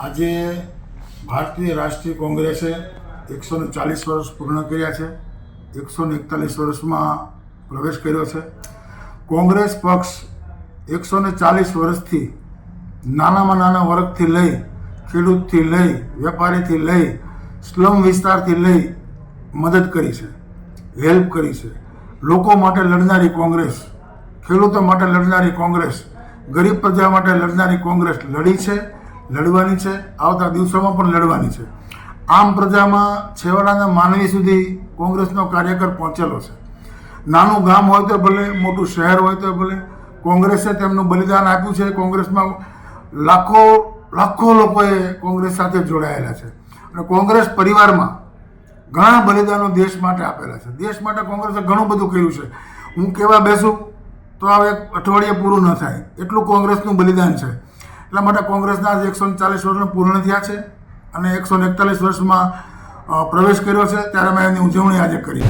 આજે ભારતીય રાષ્ટ્રીય કોંગ્રેસે 140 વર્ષ પૂર્ણ કર્યા છે. 141 વર્ષમાં પ્રવેશ કર્યો છે. કોંગ્રેસ પક્ષ 140 વર્ષથી નાનામાં નાના વર્ગથી લઈ, ખેડૂતથી લઈ, વેપારીથી લઈ, સ્લમ વિસ્તારથી લઈ મદદ કરી છે, હેલ્પ કરી છે. લોકો માટે લડનારી કોંગ્રેસ, ખેડૂતો માટે લડનારી કોંગ્રેસ, ગરીબ પ્રજા માટે લડનારી કોંગ્રેસ લડી છે, લડવાની છે, આવતા દિવસોમાં પણ લડવાની છે. આમ પ્રજામાં છેવાડાના માનવી સુધી કોંગ્રેસનો કાર્યકર પહોંચેલો છે. નાનું ગામ હોય તો ભલે, મોટું શહેર હોય તો ભલે, કોંગ્રેસે તેમનું બલિદાન આપ્યું છે. કોંગ્રેસમાં લાખો લોકોએ કોંગ્રેસ સાથે જોડાયેલા છે અને કોંગ્રેસ પરિવારમાં ઘણા બલિદાનો દેશ માટે આપેલા છે. દેશ માટે કોંગ્રેસે ઘણું બધું કર્યું છે. હું કહેવા બેસું તો હવે એક અઠવાડિયે પૂરું ન થાય એટલું કોંગ્રેસનું બલિદાન છે. એટલા માટે કોંગ્રેસના 140 વર્ષ પૂર્ણ થયા છે અને 141 વર્ષમાં પ્રવેશ કર્યો છે, ત્યારે મેં એની ઉજવણી આજે કરી.